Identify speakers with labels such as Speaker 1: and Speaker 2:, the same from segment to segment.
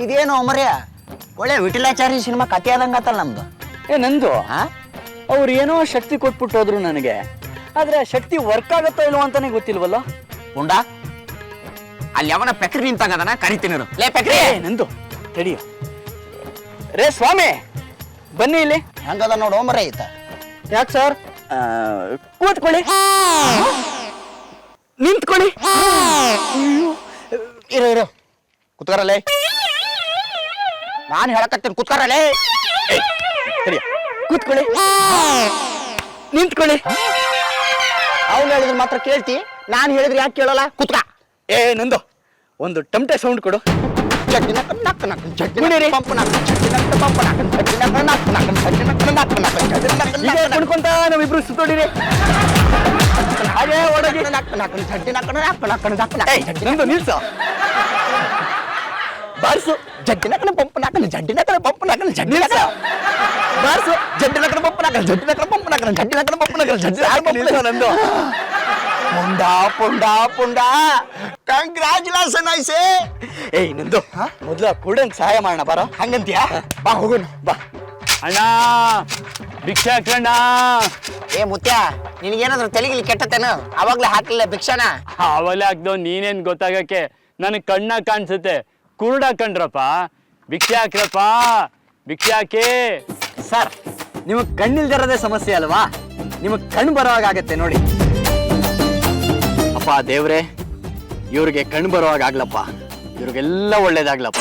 Speaker 1: ಇದೇನು ಮರ್ಯ ಒಳ್ಳೆ ವಿಠಲಾಚಾರಿ ಸಿನಿಮಾ ಕತೆ ಆದಂಗತ್ತಲ್ಲ ನಮ್ದು.
Speaker 2: ನಂದು ಅವ್ರು ಏನೋ ಶಕ್ತಿ ಕೊಟ್ಬಿಟ್ಟು ಹೋದ್ರು ನನಗೆ, ಆದ್ರೆ ಶಕ್ತಿ ವರ್ಕ್ ಆಗತ್ತೋ ಇಲ್ವೋ ಅಂತಾನೆ ಗೊತ್ತಿಲ್ವಲ್ಲ.
Speaker 1: ಉಂಡ ಅಲ್ಲಿ ಅವನ ಪೆಕ್ರಿ ನಿಂತಾಗದನ ಕರಿತೀನಿ ಲೇ ಪೆಕ್ರಿ.
Speaker 2: ನಂದು ತಡಿಯ ರೇ ಸ್ವಾಮಿ ಬನ್ನಿ ಇಲ್ಲಿ.
Speaker 1: ಹಂಗದ ನೋಡು ಮರ್ಯ ಐತ.
Speaker 2: ಯಾಕೆ ಸರ್? ಕೂತ್ಕೊಳ್ಳಿ, ನಿಂತ್ಕೊಳ್ಳಿ.
Speaker 1: ಇರು ಕುತ್ಕರಲ್ಲೇ. ನಾನು ಹೇಳಕತ್ತೀನಿ ಕುತ್ಕರಲ್ಲೇ.
Speaker 2: ಕೂತ್ಕೊಳ್ಳಿ, ನಿಂತ್ಕೊಳ್ಳಿ.
Speaker 1: ಅವ್ನು ಹೇಳಿದ್ರೆ ಮಾತ್ರ ಕೇಳ್ತಿ, ನಾನು ಹೇಳಿದ್ರೆ ಯಾಕೆ ಕೇಳಲ್ಲ? ಕುತ್ಕ.
Speaker 2: ನಂದು ಒಂದು ಟಮಟೆ ಸೌಂಡ್ ಕೊಡು. ಕುಡ್ಕೊಂತ ನಾವಿಬ್ರು ಸುತ್ತೋಡಿರಿ. ಹಾಗೆ ಒಳಗೆ ನಂದು ನಿಲ್ಸು. ಬಾರಿಸು
Speaker 1: ಜಡ್ಡಿನ ಕಡೆ ಪಂಪ್ ನಾಕನ ಜಡ್ಡಿನ ಕಡೆ ಪಂಪ್ ನಾಕನ ಜಡ್ಡಿ
Speaker 2: ಬಾರಿಸು.
Speaker 1: ಜಡ್ಡಿನ ಕಡೆ ಪಂಪ್ ನಾಕನ ಜಡ್ಡಿನ ಕಡೆ ಪಂಪ್ ನಾಕನ ಜಡ್ಡಿನ ಕಡೆ ಪಂಪ್ ನಾಕನ ಜಡ್ಡಿ
Speaker 2: ನಂದು
Speaker 1: ಪುಂಡ ಪುಂಡ ಪುಂಡ ಕಂಗ್ರಾಚುಲೇಷನ್ ಐಸೆ.
Speaker 2: ನಂದು ಮೊದ್ಲು ಕುಡಂಗ್ ಸಹಾಯ ಮಾಡೋಣ ಬಾರ.
Speaker 1: ಹಂಗಂತೀಯಾ? ಬಾ ಹೋಗೋಣ ಬಾ.
Speaker 2: ಅಣ್ಣ ಭಿಕ್ಷೆ ಹಾಕಣ್ಣ.
Speaker 1: ಮುತ್ಯ ನಿನಗೇನಾದ್ರು ತೆಲಿಗಿಲಿ ಕೆಟ್ಟತೇನು? ಅವಾಗ್ಲೇ ಹಾಕ್ಲಿಲ್ಲ ಭಿಕ್ಷಾನ?
Speaker 3: ಅವಲೇ ಹಾಕ್ದವ್ ನೀನೇನ್ ಗೊತ್ತಾಗಕ್ಕೆ, ನನಗ್ ಕಣ್ಣ ಕಾಣಿಸುತ್ತೆ, ಕುರುಡ ಕಂಡ್ರಪ್ಪ. ಭಿಕ್ಷೆ ಹಾಕ್ರಪ್ಪ, ಭಿಕ್ಷೆ ಹಾಕಿ.
Speaker 2: ಸರ್ ನಿಮಗ್ ಕಣ್ಣಿಲ್ದಿರೋದೇ ಸಮಸ್ಯೆ ಅಲ್ವಾ? ನಿಮಗ್ ಕಣ್ಣು ಬರೋವಾಗತ್ತೆ ನೋಡಿ. ಅಪ್ಪ ದೇವ್ರೆ, ಇವ್ರಿಗೆ ಕಣ್ಣು ಬರೋವಾಗ್ಲಪ್ಪ, ಇವ್ರಿಗೆಲ್ಲ ಒಳ್ಳೇದಾಗ್ಲಪ್ಪ.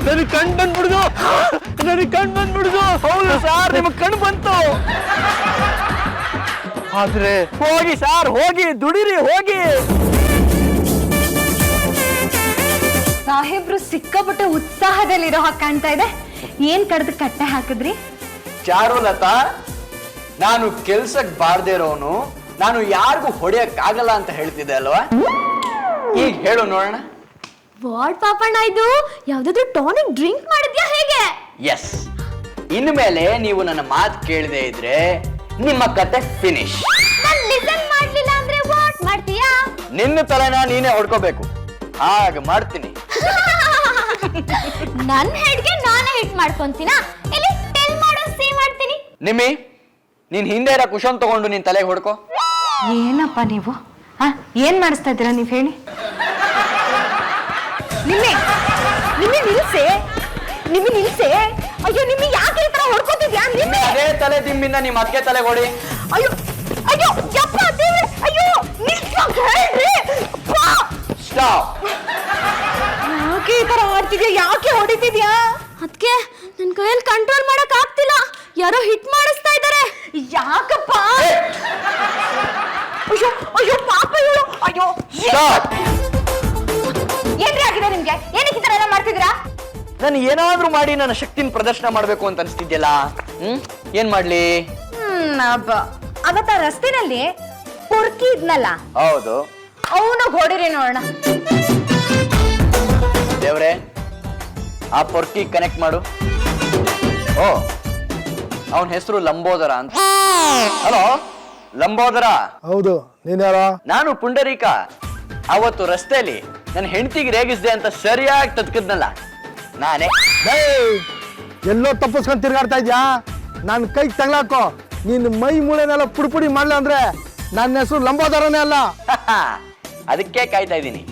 Speaker 2: ನನಗೆ ಕಣ್ ಬಂದ್ಬಿಡುದು, ನನಗೆ ಕಣ್ ಬಂದ್ಬಿಡುದು. ಹೌದು ಸಾರ್, ನಿಮಗ್ ಕಣ್ ಬಂತು. ಆದ್ರೆ ಹೋಗಿ ಸಾರ್, ಹೋಗಿ ದುಡಿರಿ, ಹೋಗಿ.
Speaker 4: ಸಾಹೇಬ್ರು ಸಿಕ್ಕಾಪಟ್ಟೆ ಉತ್ಸಾಹದಲ್ಲಿರೋ ಹಾಗೆ ಕಾಣ್ತಾ ಇದೆ. ಏನ್ ಕಡ್ದು ಕಟ್ಟೆ ಹಾಕಿದ್ರಿ?
Speaker 2: ಚಾರುಲತಾ, ನಾನು ಕೆಲ್ಸಕ್ ಬಾರ್ದೇ ಇರೋನು, ನಾನು ಯಾರಿಗೂ ಹೊಡೆಯಕ್ ಆಗಲ್ಲ ಅಂತ ಹೇಳ್ತಿದ್ದೆ ಅಲ್ವಾ? ಈಗ ಹೇಳು ನೋಡೋಣ.
Speaker 4: ವಾಟ್ ಪಾಪಣ್ಣ ಇದು? ಯಾವ್ದಾದ್ರು ಟಾನಿಕ್ ಡ್ರಿಂಕ್ ಮಾಡಿದ್ಯಾ ಹೇಗೆ?
Speaker 2: ಎಸ್, ಇನ್ಮೇಲೆ ನೀವು ನನ್ನ ಮಾತು ಕೇಳದೆ ಇದ್ರೆ ನಿಮ್ಮ ಕತೆ ಫಿನಿಶ್.
Speaker 4: ನಾನ್ ಲಿಸನ್ ಮಾಡ್ಲಿಲ್ಲ ಅಂದ್ರೆ ವಾಟ್ ಮಾಡ್ತೀಯಾ?
Speaker 2: ನಿನ್ನ ತಲೆನ ನೀನೇ ಹೊಡ್ಕೋಬೇಕು, ಹಾಗೆ ಮಾಡ್ತೀನಿ.
Speaker 4: ನನ್ ಹೆಡ್ಗೆ ನಾನೇ ಹಿಟ್ ಮಾಡ್ಕೊಂತೀನಾ? ಇಲ್ಲಿ ಟೆಲ್ ಮಾಡೋ ಸಿ ಮಾಡ್ತೀನಿ.
Speaker 2: ನಿಮ್ಮಿ, ನೀನ್ ಹಿಂದೆ ಇರೋ ಕುಶನ್ ತಗೊಂಡು ನಿನ್ ತಲೆಗೆ ಹೊಡ್ಕೋ.
Speaker 4: ಏನಪ್ಪ ನೀವು ಏನ್ ಮಾಡಿಸ್ತಾ ಇದ್ದೀರಾ ನೀವ್ ಹೇಳಿ? ನಿಲ್ಸೆ, ನಿಲ್ಸೆ. ಅಯ್ಯೋ ನಿಮ್ಮಿ ಯಾಕೆ ಈ ತರ ಹೊಡ್ಕೊತಿದ್ಯಾ?
Speaker 2: ಅದೇ ತಲೆ ದಿಂಬಿಂದ ನಿಮ್ ಅದಕ್ಕೆ ತಲೆ ಹೊಡಿ.
Speaker 4: ಅಯ್ಯೋ ಅಯ್ಯೋ ಯಪ್ಪ ದೇವ್ರೆ, ಅಯ್ಯೋ ನಿಲ್ಸೋಕ್ ಹೇಳ್ರಿ.
Speaker 2: ಸ್ಟಾಪ್.
Speaker 4: ಯಾಕೆ ಈ ತರ ಆಡ್ತಿದ್ಯಾ? ಯಾಕೆ ಹೊಡಿತಿದ್ಯಾ? ಅದಕ್ಕೆ ನನ್ ಕೈಯಲ್ಲಿ ಕಂಟ್ರೋಲ್ ಮಾಡಕ್ ಆಗ್ತಿಲ್ಲ, ಯಾರೋ ಹಿಟ್ ಮಾಡಿಸ್ತಾ ಇದ್ದಾರೆ. ಯಾಕಪ್ಪ? ಅಯ್ಯೋ ಅಯ್ಯೋ ಪಾಪ ಇವಳು. ಅಯ್ಯೋ ಏನ್ರಿ ಆಗಿದೆ ನಿಮ್ಗೆ? ಏನಕ್ಕೆ ಈ ತರ ಎಲ್ಲ ಮಾಡ್ತಿದ್ದೀರಾ?
Speaker 2: ನಾನು ಏನಾದ್ರೂ ಮಾಡಿ ನನ್ನ ಶಕ್ತಿನ ಪ್ರದರ್ಶನ ಮಾಡ್ಬೇಕು ಅಂತ ಅನಿಸ್ತಿದ್ಯಲ್ಲ. ಏನ್ ಮಾಡ್ಲಿ?
Speaker 4: ಅವತ್ತ ರಸ್ತೆನಲ್ಲಿ ಪೊರ್ಕಿ ಇದ್ನಲ್ಲ,
Speaker 2: ಹೌದು,
Speaker 4: ಅವನು ಹೊಡಿರಿ ನೋಡೋಣ.
Speaker 2: ದೇವ್ರೆ, ಆ ಪೊರ್ಕಿ ಕನೆಕ್ಟ್ ಮಾಡು. ಓ, ಅವನ ಹೆಸರು ಲಂಬೋದರ ಅಂತ. ಹಲೋ ಲಂಬೋದರ.
Speaker 5: ಹೌದು, ನೀನ್ಯಾರ?
Speaker 2: ನಾನು ಪುಂಡರೀಕ. ಅವತ್ತು ರಸ್ತೆಯಲ್ಲಿ ನನ್ನ ಹೆಂಡತಿಗೆ ರೇಗಿಸ್ದೆ ಅಂತ ಸರಿಯಾಗಿ ತತ್ಕದ್ನಲ್ಲ, ನಾನೇ.
Speaker 5: ಎಲ್ಲೋ ತಪ್ಪಿಸ್ಕೊಂಡ್ ತಿರ್ಗಾಡ್ತಾ ಇದ್ಯಾ? ನನ್ನ ಕೈಗೆ ತಗ್ಲಾಕೋ. ನಿನ್ನ ಮೈ ಮೂಳೆನೆಲ್ಲ ಪುಡಿ ಮಾಡ್ಲ ಅಂದ್ರೆ ನನ್ನ ಹೆಸರು ಲಂಬೋದರನೇ ಅಲ್ಲ.
Speaker 2: ಅದಕ್ಕೆ ಕಾಯ್ತಾ ಇದ್ದೀನಿ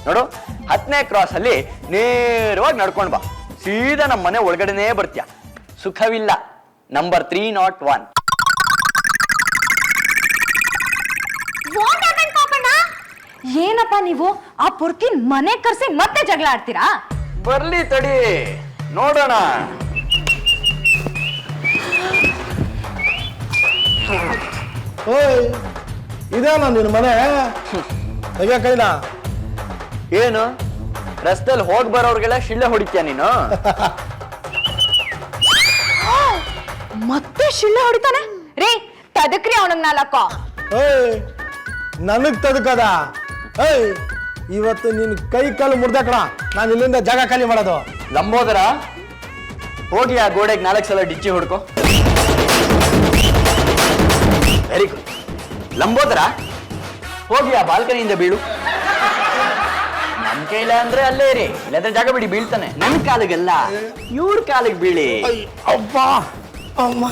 Speaker 2: ನೋಡು. 10ನೇ ಕ್ರಾಸ್ ಅಲ್ಲಿ ನೇರವಾಗಿ ನಡ್ಕೊಂಡ್ ಬಾ, ಸೀದಾ ನಮ್ಮ ಮನೆ ಒಳಗಡೆನೇ ಬರ್ತೀಯ. ಸುಖವಿಲ್ಲ, ನಂಬರ್ 301.
Speaker 4: ಏನಪ್ಪ ನೀವು ಆ ಪೊರ್ಕಿನ್ ಮನೆ ಕರ್ಸಿ ಮತ್ತೆ ಜಗಳ ಆಡ್ತೀರಾ?
Speaker 2: ಬರ್ಲಿ ತಡಿ ನೋಡೋಣ.
Speaker 5: ಓಯ್, ಇದೇನೋ ನಿನ್ನ ಮನೆ? ತೆಗಿಯ ಕೈನಾ?
Speaker 2: ಏನು ರಸ್ತೆಯಲ್ಲಿ ಹೋಗಿ ಬರೋರ್ಗೆಲ್ಲ ಶಿಳ್ಳೆ ಹೊಡಿತೀಯ ನೀನು?
Speaker 4: ಮತ್ತೆ ಶಿಳ್ಳೆ ಹೊಡಿತಾನೆ ರೀ. ತದಕ್ರಿ ಅವನಿಗೆ 4.
Speaker 5: ಓಯ್, ನನಗ್ ತದಕದ? ಏಯ್, ಇವತ್ತು ನಿನ್ ಕೈ ಕಾಲು ಮುರ್ದಕಣ, ನಾನು ಇಲ್ಲಿಂದ ಜಾಗ ಖಾಲಿ ಮಾಡೋದು.
Speaker 2: ಲಂಬೋದರ, ಹೋಗಿ ಆ ಗೋಡೆಗೆ 4 ಸಲ ಡಿಚ್ಚಿ ಹೊಡ್ಕೊ. Very good. ಲಂಬೋದರ, ಹೋಗಿ ಆ ಬಾಲ್ಕನಿಯಿಂದ ಬೀಳು. ಇಲ್ಲ ಅಂದ್ರೆ ಅಲ್ಲೇ ಇರಿ, ಇಲ್ಲಾಂದ್ರೆ ಜಾಗ ಬಿಡಿ, ಬೀಳ್ತಾನೆ. ನನ್ನ ಕಾಲಿಗೆಲ್ಲ ಇವ್ರ ಕಾಲಿಗೆ ಬೀಳಿ.
Speaker 5: ಅಪ್ಪ ಅಮ್ಮ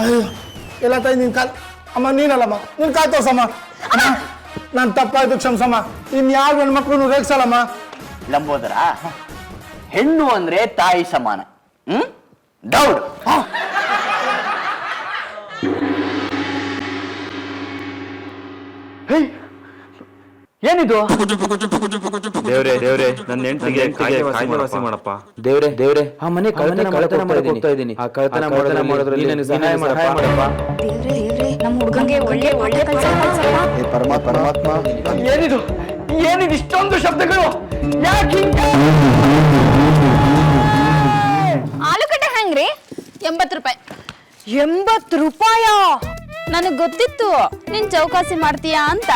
Speaker 5: ಅಯ್ಯೋ ಎಲ್ಲ ತಾಯಿ ನಿನ್ ಕಾಲ್ ಅಮ್ಮ ನೀನಲ್ಲಮ್ಮ ನಿನ್ ಕಾಲ್ ತೋರ್ಸಮ್ಮ. ಅಮ್ಮ ನಾನು ತಪ್ಪಾಯ್ತು ಕ್ಷಮಿಸಮ್ಮ. ಇನ್ಯಾವ ಹೆಣ್ಮಕ್ಳು ರೇಗ್ಸಲ್ಲಮ್ಮ.
Speaker 2: ಲಂಬೋದರ, ಹೆಣ್ಣು ಅಂದ್ರೆ ತಾಯಿ ಸಮಾನ. ಡೌಡ್. ಏನಿದು?
Speaker 6: ದೇವ್ರೆ ನನ್ನ ಹೆಂಡತಿಗೆ ಕಾಯ್ದೆ ವಾಸಿ ಮಾಡಪ್ಪ. ದೇವ್ರೆ ಆ ಮನೆ ಕಳ್ಳತನ ಮಾಡಕ್ ಹೋಗ್ತಾ ಇದೀನಿ. ಆ ಕಳ್ಳತನ ಮಾಡೋದ್ರಲ್ಲಿ ನನಗೆ ಸಹಾಯ ಮಾಡಪ್ಪ.
Speaker 4: ನಮ್ಮ ಹುಡುಗಂಗೆ ಒಳ್ಳೆ ಒಳ್ಳೆ
Speaker 5: ಪರಮಾತ್ಮ
Speaker 2: ಏನಿದು ಇಷ್ಟೊಂದು ಶಬ್ದಗಳು? ಯಾಕೆ
Speaker 4: ಆಲೂಗಡ್ಡೆ ಹೆಂಗ್ರಿ? 80 ರೂಪಾಯಿ. 80 ರೂಪಾಯ? ನನಗ್ ಗೊತ್ತಿತ್ತು ನೀನ್ ಚೌಕಾಸಿ ಮಾಡ್ತೀಯಾ ಅಂತ,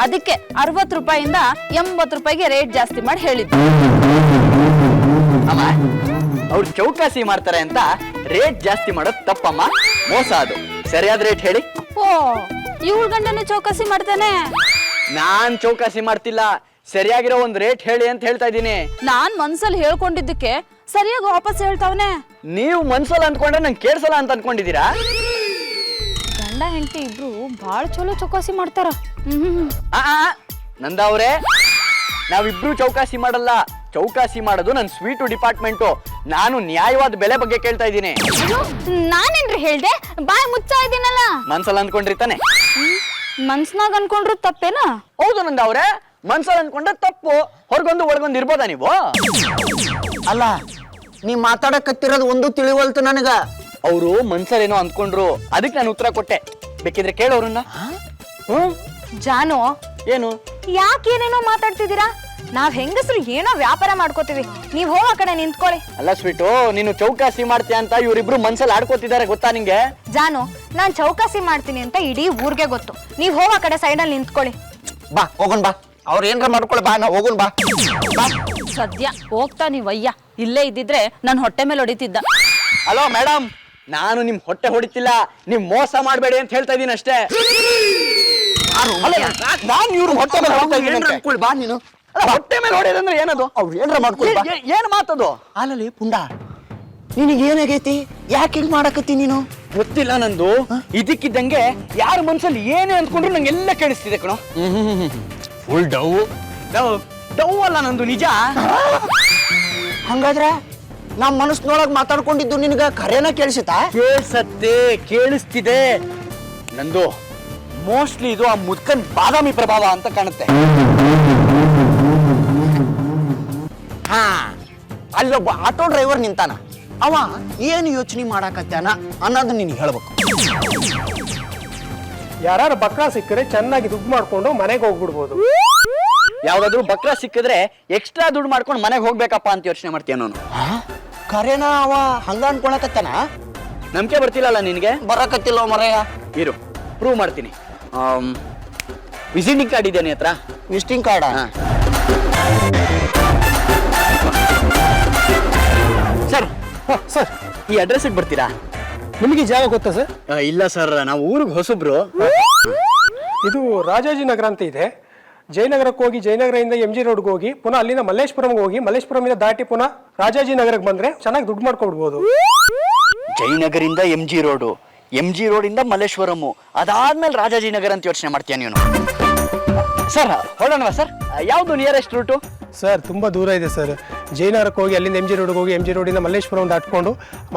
Speaker 4: ಅದಕ್ಕೆ 60 ರೂಪಾಯಿಂದ 80 ರೂಪಾಯಿಗೆ ರೇಟ್ ಜಾಸ್ತಿ ಮಾಡಿ ಹೇಳಿದ್ದು.
Speaker 2: ಅಮ್ಮ, ಅವ್ರು ಚೌಕಾಸಿ ಮಾಡ್ತಾರೆ ಅಂತ ರೇಟ್ ಜಾಸ್ತಿ ಮಾಡೋದು ತಪ್ಪಮ್ಮ, ಮೋಸ ಅದು. ಸರಿಯಾದ ರೇಟ್ ಹೇಳಿ.
Speaker 4: ಓ, ಇವಳ ಗಂಡನು ಚೌಕಾಸಿ ಮಾಡ್ತಾನೆ?
Speaker 2: ನಾನ್ ಚೌಕಾಸಿ ಮಾಡ್ತಿಲ್ಲ, ಸರಿಯಾಗಿರೋ ಒಂದ್ ರೇಟ್ ಹೇಳಿ ಅಂತ ಹೇಳ್ತಾ ಇದ್ದೀನಿ.
Speaker 4: ನಾನ್ ಮನ್ಸಲ್ಲಿ ಹೇಳ್ಕೊಂಡಿದ್ದಕ್ಕೆ ಸರಿಯಾಗಿ ವಾಪಸ್ ಹೇಳ್ತಾವನೆ.
Speaker 2: ನೀವು ಮನ್ಸಲ್ಲ ಅಂದ್ಕೊಂಡ್ರೆ ನಂಗೆ ಕೇಳಿಸಲ್ಲ ಅಂತ ಅನ್ಕೊಂಡಿದ್ದೀರಾ?
Speaker 4: ಗಂಡ ಹೆಂಡತಿ ಇಬ್ರು ಬಾಳ ಚಲೋ ಚೌಕಾಸಿ ಮಾಡ್ತಾರ.
Speaker 2: ನಂದ ಅವ್ರೆ, ನಾವಿಬ್ರು ಚೌಕಾಸಿ ಮಾಡಲ್ಲ. ಚೌಕಾಸಿ ಮಾಡೋದು ನನ್ನ ಸ್ವೀಟು ಡಿಪಾರ್ಟ್ಮೆಂಟು. ನಾನು ನ್ಯಾಯವಾದ ಬೆಲೆ ಬಗ್ಗೆ ಕೇಳ್ತಾ ಇದ್ದೀನಿ.
Speaker 4: ನಾನೇನ್ರಿ ಹೇಳ್ದೆ? ಬಾಯ್ ಮುಚ್ಚಾ ಇದ್ದೀನಲ್ಲ.
Speaker 2: ಮನ್ಸಲ್ಲ ಅಂದ್ಕೊಂಡ್ರಿ ತಾನೆ?
Speaker 4: ಮನ್ಸ್ನಾಗ ಅನ್ಕೊಂಡ್ರು ತಪ್ಪೇನ?
Speaker 2: ಹೌದು ನಂದ ಅವ್ರೆ, ಮನ್ಸಲ್ಲ ಅಂದ್ಕೊಂಡ್ರೆ ತಪ್ಪು. ಹೊರಗೊಂದು ಒಳಗೊಂದು ಇರ್ಬೋದಾ ನೀವು?
Speaker 1: ಅಲ್ಲ, ನೀ ಮಾತಾಡಕತ್ತಿರೋದು ಒಂದು ತಿಳಿವಲ್ತು ನನಗ.
Speaker 2: ಅವರು ಮನ್ಸಲ್ಲೇನೋ ಅಂದ್ಕೊಂಡ್ರು, ಅದಕ್ಕೆ ನಾನು ಉತ್ತರ ಕೊಟ್ಟೆ. ಬೇಕಿದ್ರೆ ಕೇಳೋರನ್ನ.
Speaker 4: ಜಾನು,
Speaker 2: ಏನು
Speaker 4: ಯಾಕೇನೇನೋ ಮಾತಾಡ್ತಿದ್ದೀರಾ? ನಾವ್ ಹೆಂಗಸರು ಏನೋ ವ್ಯಾಪಾರ ಮಾಡ್ಕೋತೀವಿ, ನೀವ್ ಹೋಗ ಕಡೆ ನಿಂತ್ಕೊಳ್ಳಿ.
Speaker 2: ಅಲ್ಲ ಸ್ವೀಟು, ನೀನು ಚೌಕಾಸಿ ಮಾಡ್ತೀಯ ಅಂತ ಇವರಿಬ್ರು ಮನ್ಸಲ್ಲಿ ಆಡ್ಕೋತಿದ್ದಾರೆ, ಗೊತ್ತಾ ನಿಂಗೆ?
Speaker 4: ಜಾನು, ನಾನ್ ಚೌಕಾಸಿ ಮಾಡ್ತೀನಿ ಅಂತ ಇಡೀ ಊರ್ಗೆ ಗೊತ್ತು. ನೀವ್ ಹೋಗ ಕಡೆ ಸೈಡಲ್ಲಿ ನಿಂತ್ಕೊಳ್ಳಿ.
Speaker 1: ಬಾ ಹೋಗೋಣ ಬಾ, ಅವ್ರ ಏನ್ರ ಮಾಡ್ಕೊಳ್ಳಿ, ಬಾ ನಾ ಹೋಗೋಣ ಬಾ.
Speaker 4: ಸದ್ಯ ಹೋಗ್ತಾ ನೀವಯ್ಯ, ಇಲ್ಲೇ ಇದ್ದಿದ್ರೆ ನನ್ ಹೊಟ್ಟೆ ಮೇಲೆ ಹೊಡಿತಿದ್ದ.
Speaker 2: ಹಲೋ ಮೇಡಮ್, ನಾನು ನಿಮ್ ಹೊಟ್ಟೆ ಹೊಡಿತಿಲ್ಲ, ನಿಮ್ ಮೋಸ ಮಾಡಬೇಡಿ ಅಂತ ಹೇಳ್ತಾ ಇದೀನಿ ಅಷ್ಟೇ. ನಾನು ಇವ್ರು ಹೊಟ್ಟೆ ಮೇಲೆ ಹೊಡಿತಾ ಇದೀನಿ ಅಂತ.
Speaker 1: ಅನ್ಕೊಳ್ಳಿ ಬಾ ನೀನು.
Speaker 2: ಅಲ್ಲ, ಹೊಟ್ಟೆ ಮೇಲೆ ಹೊಡೆಯೋದಂದ್ರೆ ಏನದು?
Speaker 1: ಅವ್ರು ಏನ್ರ ಮಾಡ್ಕೊಳ್ಳಿ ಬಾ.
Speaker 2: ಏನ್ ಮಾತದು?
Speaker 1: ಅಲ್ಲಲ್ಲಿ ಪುಂಡ, ನಿನಗೆ ಏನಾಗೈತಿ? ಯಾಕೆ ಹಿಂಗ್ ಮಾಡಕತ್ತಿ ನೀನು?
Speaker 2: ಗೊತ್ತಿಲ್ಲ ನಂದು. ಇದಕ್ಕಿದ್ದಂಗೆ ಯಾರ ಮನ್ಸಲ್ಲಿ ಏನೇ ಅಂದ್ಕೊಂಡ್ರು ನಂಗೆ ಎಲ್ಲ ಕೇಳಿಸ್ತಿದೆ ಕಣೋ.
Speaker 1: ಫುಲ್ ಡೌ
Speaker 2: ಡೌ ಅಲ್ಲ ನಂದು, ನಿಜ.
Speaker 1: ಹಂಗಾದ್ರೆ ನಮ್ಮ ಮನಸ್ಸಿನೊಳಗ್ ಮಾತಾಡ್ಕೊಂಡಿದ್ದು ನಿನಗ ಖರೇನ ಕೇಳಿಸುತ್ತಾ?
Speaker 2: ಕೇಳಿಸ್ತಿದೆ ನಂದು. ಮೋಸ್ಟ್ಲಿ ಇದು ಆ ಮುದ್ಕನ್ ಬಾದಾಮಿ ಪ್ರಭಾವ ಅಂತ ಕಾಣುತ್ತೆ.
Speaker 1: ಹಾ, ಅಲ್ಲೊಬ್ಬ ಆಟೋ ಡ್ರೈವರ್ ನಿಂತಾನ. ಅವ ಏನು ಯೋಚನೆ ಮಾಡಾಕತ್ತಾನ ಅನ್ನೋದು ನೀನು ಹೇಳ್ಬೇಕು.
Speaker 5: ಯಾರು ಬಕ್ರ ಸಿಕ್ಕರೆ ಚೆನ್ನಾಗಿ ದುಡ್ಡು ಮಾಡ್ಕೊಂಡು ಮನೆಗೆ ಹೋಗ್ಬಿಡ್ಬೋದು.
Speaker 2: ಯಾವ್ದಾದ್ರು ಬಕ್ರ ಸಿಕ್ಕಿದ್ರೆ ಎಕ್ಸ್ಟ್ರಾ ದುಡ್ಡು ಮಾಡ್ಕೊಂಡು ಮನೆಗೆ ಹೋಗ್ಬೇಕಪ್ಪ ಅಂತ ಯೋಚನೆ ಮಾಡ್ತೀಯ ನಾನು.
Speaker 1: ಖರೇನ ಅವ ಹಂಗ ಅನ್ಕೊಳಕತ್ತಾನ?
Speaker 2: ನಂಬಿಕೆ ಬರ್ತಿಲ್ಲಲ್ಲ ನಿನಗೆ?
Speaker 1: ಬರಕತ್ತಿಲ್ಲ ಮರೆಯ.
Speaker 2: ಇರು, ಪ್ರೂವ್ ಮಾಡ್ತೀನಿ. ವಿಸಿಟಿಂಗ್ ಕಾರ್ಡ್ ಇದೆಯಾ ಹತ್ರ?
Speaker 1: Visiting card?
Speaker 2: ಸರ್
Speaker 5: ಸರ್,
Speaker 2: ಈ ಅಡ್ರೆಸ್ಗೆ ಬರ್ತೀರಾ?
Speaker 5: ನಿಮಗೆ ಜಾಗ ಗೊತ್ತಾ ಸರ್?
Speaker 2: ಇಲ್ಲ ಸರ್, ನಾವು ಊರಿಗೆ ಹೊಸಬ್ರು.
Speaker 5: ಇದು ರಾಜಾಜಿನಗರ ಅಂತ ಇದೆ. ಜಯನಗರಕ್ಕೆ ಹೋಗಿ, ಜಯನಗರದಿಂದ MG ರೋಡ್ಗೆ ಹೋಗಿ, ಪುನಃ ಅಲ್ಲಿಂದ ಮಲ್ಲೇಶ್ವರಂಗೆ ಹೋಗಿ, ಮಲ್ಲೇಶ್ವರಂಯಿಂದ ದಾಟಿ ಪುನಃ ರಾಜಾಜಿನಗರಕ್ಕೆ ಬಂದ್ರೆ ಚೆನ್ನಾಗಿ ದುಡ್ಡು ಮಾಡ್ಕೊಬಿಡ್ಬೋದು.
Speaker 2: ಜಯನಗರಿಂದ MG ರೋಡು, MG ರೋಡಿಂದ ಮಲ್ಲೇಶ್ವರಂ, ಅದಾದ್ಮೇಲೆ ರಾಜಾಜಿನಗರ ಅಂತ ಯೋಚನೆ ಮಾಡ್ತೀಯ ನೀನು? ಸರ್ ಹೊರಡೋಣವಾ ಸರ್? ಯಾವುದು ನಿಯರೆಸ್ಟ್ ರೂಟು?
Speaker 5: ಸರ್ ತುಂಬಾ ದೂರ ಇದೆ ಸರ್. ಜಯನಗರಕ್ಕೆ ಹೋಗಿ, ಅಲ್ಲಿಂದ MG ರೋಡ್ಗೆ ಹೋಗಿ, MG ರೋಡಿಂದ ಮಲ್ಲೇಶ್ವರಂ ದಾಟ್ಕೊಂಡು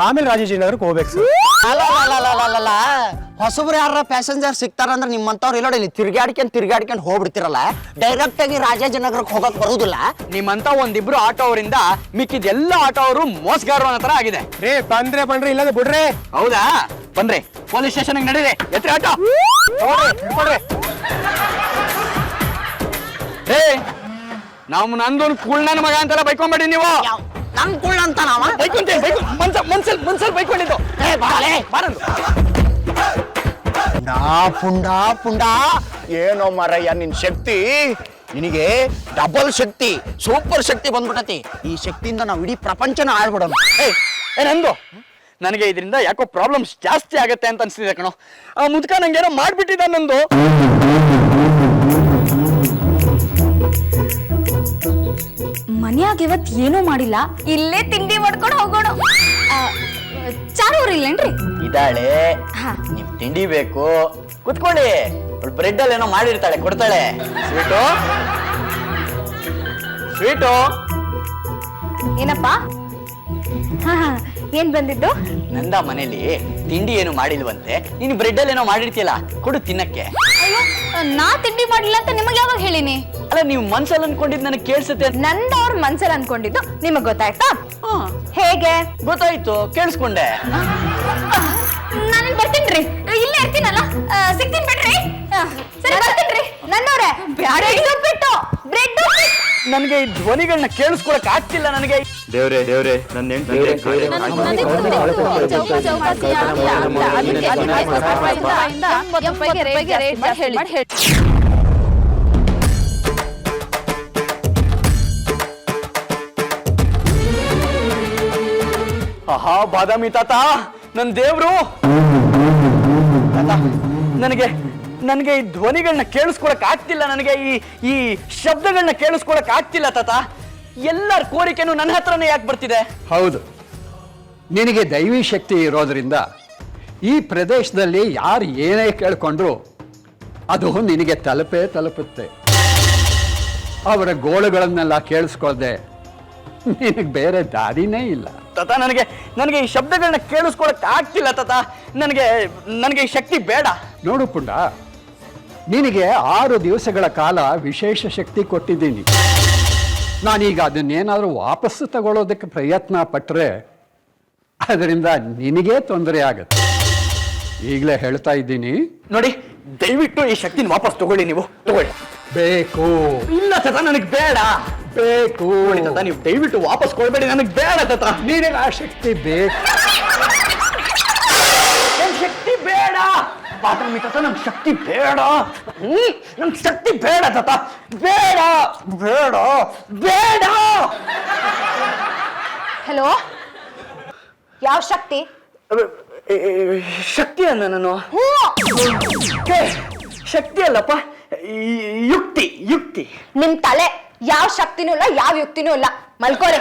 Speaker 5: ಆಮೇಲೆ ರಾಜಾಜಿನಗರಕ್ಕೆ ಹೋಗ್ಬೇಕು ಸರ್.
Speaker 1: ಅಲ್ಲ, ಹೊಸಬ್ರು ಯಾರ ಪ್ಯಾಸೆಂಜರ್ ಸಿಗ್ತಾರಂದ್ರೆ ನಿಮ್ಮಂತವ್ರು ಇಲ್ಲ ಇಲ್ಲಿ ತಿರ್ಗಾಡ್ಕೊಂಡು ಹೋಗ್ಬಿಡ್ತಿರಲ್ಲ. ಡೈರೆಕ್ಟ್ ಆಗಿ ರಾಜಾಜಿನಗರಕ್ಕೆ ಹೋಗಕ್ ಬರುದಿಲ್ಲ.
Speaker 2: ನಿಮ್ಮಂತ ಒಂದಿಬ್ರು ಆಟೋ ಅವರಿಂದ ಮಿಕ್ಕಿದ ಎಲ್ಲ ಆಟೋ ಅವರು ಮೋಸಗಾರರು ಅನ್ನೋ ತರ ಆಗಿದೆ.
Speaker 5: ರೇ ಬಂದ್ರೆ ಇಲ್ಲದ ಬಿಡ್ರೆ.
Speaker 2: ಹೌದಾ? ಬಂದ್ರೆ ಪೊಲೀಸ್ ಸ್ಟೇಷನ್ ನಡೀರಿ, ಎತ್ತರ ಆಟೋ. ಹೇ, ನಾವು ನಂದೊಂದು ಕುಳ್ಳನ ಮಗ ಅಂತೆಲ್ಲ ಬೈಕೊಂಬೇಡಿ ನೀವು.
Speaker 1: ನನ್ ಕುಳ್ಳ ಅಂತ ನಾವ
Speaker 2: ಮನ್ಸಲ್ ಬೈಕೊಂಡಿದ್ದು. ಬಾರಂದು
Speaker 1: ಪುಂಡ ಏನೋ ಮರಯ್ಯ ನಿನ್ ಶಕ್ತಿ. ನಿನಗೆ ಡಬಲ್ ಶಕ್ತಿ, ಸೂಪರ್ ಶಕ್ತಿ ಬಂದ್ಬಿಟ್ಟತಿ. ಈ ಶಕ್ತಿಯಿಂದ ನಾವು ಇಡೀ ಪ್ರಪಂಚನ ಆಳ್ಬಿಡೋಣ.
Speaker 2: ನಂದು ನನಗೆ ಇದರಿಂದ ಯಾಕೋ ಪ್ರಾಬ್ಲಮ್ಸ್ ಜಾಸ್ತಿ ಆಗತ್ತೆ ಅಂತ ಅನ್ಸ್ತಿದೆ ಕಣೋ. ಆ ಮುದ್ಕ ನಂಗೇನೋ ಮಾಡ್ಬಿಟ್ಟಿದ್ದ ನಂದು.
Speaker 4: ಮನ್ಯಾಗ ಇವತ್ ಏನೂ ಮಾಡಿಲ್ಲ, ಇಲ್ಲೇ ತಿಂಡಿ ಮಾಡ್ಕೊಂಡು ಹೋಗೋಣ. ಚಾರು ಅವ್ರು ಇಲ್ಲೇನ್ರಿ?
Speaker 2: ಇದ್ದಾಳೆ.
Speaker 4: ಹಾ.
Speaker 2: ನಿಮ್ ತಿಂಡಿ ಬೇಕು, ಕುತ್ಕೊಳ್ಳಿ. ಬ್ರೆಡ್ ಅಲ್ಲಿ ಏನೋ ಮಾಡಿರ್ತಾಳೆ, ಕೊಡ್ತಾಳೆ. Sweet sweet.
Speaker 4: ಏನಪ್ಪ? ಹಾ ಹಾ, ಏನ್ ಬಂದಿದ್ದು?
Speaker 2: ನಂದ ಮನೇಲಿ ತಿಂಡಿ ಏನು ಮಾಡಿಲ್ವಂತೆ, ನೀನು ಬ್ರೆಡ್ ಅಲ್ಲಿ ಏನೋ ಮಾಡಿರ್ತೀಯಲ್ಲ, ಕೊಡು ತಿನ್ನಕ್ಕೆ.
Speaker 4: ಅಯ್ಯೋ, ನಾ ತಿಂಡಿ ಮಾಡಿಲ್ಲ ಅಂತ ನಿಮಗೆ ಯಾವಾಗ ಹೇಳಿನಿ?
Speaker 2: ಅಲ್ಲ, ನೀವು ಮನ್ಸಲ್ಲಿ ಅನ್ಕೊಂಡಿದ್ ನನಗೆ ಕೇಳಿಸುತ್ತೆ.
Speaker 4: ನಂದ ಅವ್ರ ಮನ್ಸಲ್ಲಿ ಅನ್ಕೊಂಡಿದ್ದು ನಿಮಗ್ ಗೊತ್ತಾಯ್ತಾ? ಹೇಗೆ
Speaker 2: ಗೊತ್ತಾಯ್ತು, ಕೇಳಿಸ್ಕೊಂಡೆ.
Speaker 4: ನಾನು ಬರ್ತೀನ್ರಿ, ಇಲ್ಲೇ ಇರ್ತೀನಲ್ಲ, ಸಿಗ್ತೀನಿ ಬಿಡ್ರಿ. ಸರಿ ಬರ್ತೀನ್ರಿ. ನನ್ನವ್ರೆ ಬಿಟ್ಟು ಬ್ರೆಡ್
Speaker 2: ನನಗೆ ಈ ಧ್ವನಿಗಳನ್ನ ಕೇಳಿಸ್ಕೊಳಕ್ ಆಗ್ತಿಲ್ಲ. ನನಗೆ
Speaker 6: ದೇವ್ರೆ ನನ್ನ
Speaker 2: ಆಹಾ, ಬಾದಾಮಿ ತಾತ, ನನ್ ದೇವ್ರು ತಾತ. ನನಗೆ ಈ ಧ್ವನಿಗಳನ್ನ ಕೇಳಿಸ್ಕೊಳಕ್ ಆಗ್ತಿಲ್ಲ. ನನಗೆ ಈ ಶಬ್ದಗಳನ್ನ ಕೇಳಿಸ್ಕೊಳಕ್ ಆಗ್ತಿಲ್ಲ ತಾತ. ಎಲ್ಲರ ಕೋರಿಕೆನೂ ನನ್ನ ಹತ್ರನೇ ಯಾಕೆ ಬರ್ತಿದೆ?
Speaker 7: ಹೌದು, ನಿನಗೆ ದೈವಿ ಶಕ್ತಿ ಇರೋದ್ರಿಂದ ಈ ಪ್ರದೇಶದಲ್ಲಿ ಯಾರು ಏನೇ ಕೇಳ್ಕೊಂಡ್ರು ಅದು ನಿನಗೆ ತಲುಪುತ್ತೆ. ಅವರ ಗೋಳುಗಳನ್ನೆಲ್ಲ ಕೇಳಿಸ್ಕೊಳ್ದೆ ನಿನಗೆ ಬೇರೆ ದಾರಿನೇ ಇಲ್ಲ.
Speaker 2: ತಾತ, ನನಗೆ ಈ ಶಬ್ದಗಳನ್ನ ಕೇಳಿಸ್ಕೊಳಕ್ ಆಗ್ತಿಲ್ಲ ತಾತ. ನನಗೆ ಈ ಶಕ್ತಿ ಬೇಡ.
Speaker 7: ನೋಡು ಪುಂಡ, ನಿನಗೆ 6 ದಿವಸಗಳ ಕಾಲ ವಿಶೇಷ ಶಕ್ತಿ ಕೊಟ್ಟಿದ್ದೀನಿ. ನಾನೀಗ ಅದನ್ನೇನಾದರೂ ವಾಪಸ್ಸು ತಗೊಳ್ಳೋದಕ್ಕೆ ಪ್ರಯತ್ನ ಪಟ್ಟರೆ ಅದರಿಂದ ನಿನಗೇ ತೊಂದರೆ ಆಗುತ್ತೆ. ಈಗಲೇ ಹೇಳ್ತಾ ಇದ್ದೀನಿ.
Speaker 2: ನೋಡಿ, ದಯವಿಟ್ಟು ಈ ಶಕ್ತಿನ ವಾಪಸ್ ತಗೊಳ್ಳಿ. ನೀವು ತಗೊಳ್ಳಿ.
Speaker 7: ಬೇಕು.
Speaker 2: ಇಲ್ಲ ತಾತ, ನನಗೆ ಬೇಡ.
Speaker 7: ಬೇಕು
Speaker 2: ತಾತ, ನೀವು ದಯವಿಟ್ಟು ವಾಪಸ್ ಕೊಡ್ಬೇಡಿ. ನನಗೆ ಬೇಡ ತಾತ.
Speaker 7: ನಿನಗೆ ಆ ಶಕ್ತಿ ಬೇಕು.
Speaker 2: ನನ್ ಶಕ್ತಿ ಬೇಡ ಬಾದಾಮಿ ತಾತ, ನಮ್ಗೆ ಶಕ್ತಿ ಬೇಡ. ನಮ್ಗೆ ಶಕ್ತಿ ಬೇಡ ತಾತ. ಬೇಡ ಬೇಡ ಬೇಡ.
Speaker 4: ಹಲೋ, ಯಾವ ಶಕ್ತಿ?
Speaker 2: ಶಕ್ತಿ ಅಲ್ಲ ನಾನು. ಶಕ್ತಿ ಅಲ್ಲಪ್ಪ, ಯುಕ್ತಿ.
Speaker 4: ನಿಮ್ ತಲೆ ಯಾವ ಶಕ್ತಿನೂ ಇಲ್ಲ, ಯಾವ ಯುಕ್ತಿನೂ ಇಲ್ಲ. ಮಲ್ಕೋರಿ.